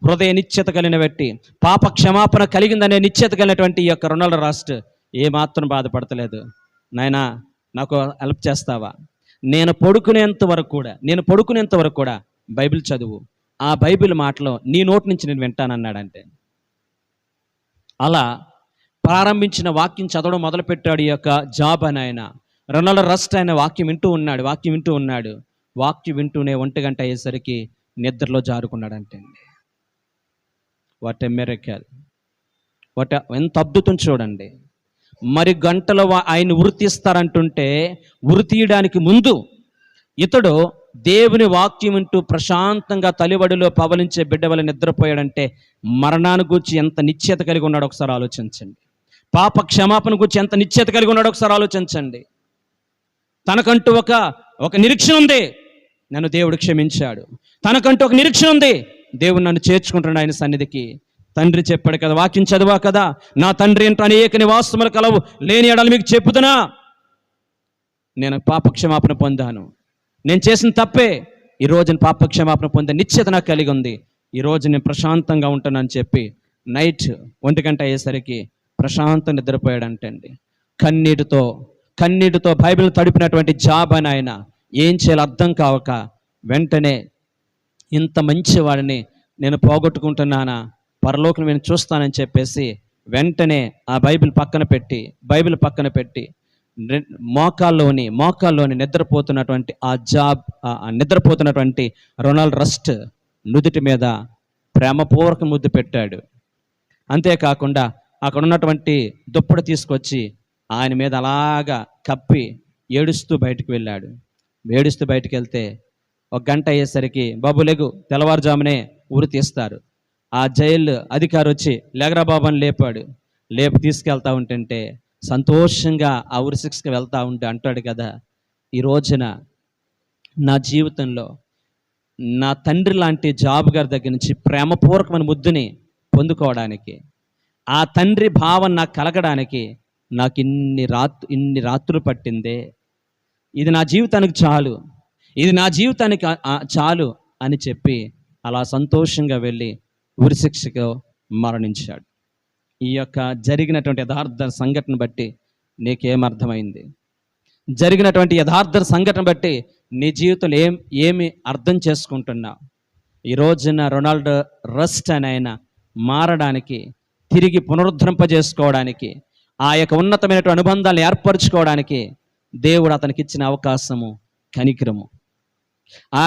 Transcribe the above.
హృదయ నిశ్చయత కలిగిన వ్యక్తి, పాప క్షమాపణ కలిగిందనే నిశ్చయత కలిగినటువంటి ఈ యొక్క రొనాల్డో రాస్ట్ ఏమాత్రం బాధపడతలేదు. నాయనా నాకు హెల్ప్ చేస్తావా, నేను పడుకునేంత వరకు కూడా బైబిల్ చదువు, ఆ బైబిల్ మాటలో నీ నోటి నుంచి నేను వింటానన్నాడంటే. అలా ప్రారంభించిన వాక్యం చదవడం మొదలుపెట్టాడు ఈ యొక్క జాబ్ అని ఆయన. రొనాల్డో రస్ట్ ఆయన వాక్యం వింటూ ఉన్నాడు. వాక్యం వింటూనే 1 గంట అయ్యేసరికి నిద్రలో జారుకున్నాడంటే. వాట్ ఎ మిరకల్, ఎంత అద్భుతం చూడండి. మరి గంటలో ఆయన ఉరి తీస్తారంటుంటే, ఉరి తీయడానికి ముందు ఇతడు దేవుని వాక్యం వింటూ ప్రశాంతంగా తలివడిలో పవలించే బిడ్డ వల్ల నిద్రపోయాడంటే మరణాన్ని గూర్చి ఎంత నిశ్చయత కలిగి ఉన్నాడో ఒకసారి ఆలోచించండి. పాప క్షమాపణ గురించి ఎంత నిశ్చయత కలిగి ఉన్నాడో ఒకసారి ఆలోచించండి. తనకంటూ ఒక నిరీక్షణ ఉంది, నన్ను దేవుడు క్షమించాడు. తనకంటూ ఒక నిరీక్షణ ఉంది, దేవుడు నన్ను చేర్చుకుంటున్నాడు ఆయన సన్నిధికి. తండ్రి చెప్పాడు కదా, వాక్యం చదివా కదా, నా తండ్రి ఇంట అనేక నివాసములు కలవు, లేని ఎడల మీకు చెప్పుతున్నా, నేను పాప క్షమాపణ పొందాను. నేను చేసిన తప్పే, ఈరోజు నేను పాప క్షమాపణ పొందే నిశ్చయత నాకు కలిగి ఉంది. ఈరోజు నేను ప్రశాంతంగా ఉంటానని చెప్పి నైట్ 1 గంట అయ్యేసరికి ప్రశాంతం నిద్రపోయాడంటండి. కన్నీటితో బైబిల్ తడిపినటువంటి జాబ్ అని ఆయన ఏం చేయాలో అర్థం కావక వెంటనే, ఇంత మంచివాడిని నేను పోగొట్టుకుంటున్నానా, పరలోకం నేను చూస్తానని చెప్పేసి వెంటనే ఆ బైబిల్ పక్కన పెట్టి మోకాల్లోని నిద్రపోతున్నటువంటి నిద్రపోతున్నటువంటి రొనాల్డో రస్ట్ నుదుటి మీద ప్రేమపూర్వక ముద్దు పెట్టాడు. అంతేకాకుండా అక్కడ ఉన్నటువంటి దుప్పటి తీసుకొచ్చి ఆయన మీద అలాగా కప్పి ఏడుస్తూ బయటకు వెళ్ళాడు. ఏడుస్తూ బయటకు వెళ్తే 1 గంట అయ్యేసరికి, బాబు లేగు, తెల్లవారుజామునే ఉరి తీస్తారు. ఆ జైలు అధికారి వచ్చి లేగరా బాబు అని లేపి తీసుకెళ్తా ఉంటుంటే సంతోషంగా ఆ ఉరి శిక్షకి వెళ్తా ఉంటే అంటాడు కదా, ఈ రోజున నా జీవితంలో నా తండ్రి లాంటి జాబ్ గారి దగ్గర నుంచి ప్రేమపూర్వకమైన ముద్దుని పొందుకోవడానికి, ఆ తండ్రి భావం నాకు కలగడానికి నాకు ఇన్ని రాత్రులు పట్టిందే, ఇది నా జీవితానికి చాలు అని చెప్పి అలా సంతోషంగా వెళ్ళి ఉరిశిక్షకు మరణించాడు. ఈ యొక్క జరిగినటువంటి యథార్థ సంఘటన బట్టి నీకేమర్థమైంది? జరిగినటువంటి యథార్థ సంఘటన బట్టి నీ జీవితంలో ఏమి అర్థం చేసుకుంటున్నావు? ఈ రోజున రొనాల్డో రస్ట్ అని ఆయన మారడానికి, తిరిగి పునరుద్ధరింపజేసుకోవడానికి, ఆ యొక్క ఉన్నతమైనటువంటి అనుబంధాలను ఏర్పరచుకోవడానికి దేవుడు అతనికి ఇచ్చిన అవకాశము, కనికరము. ఆ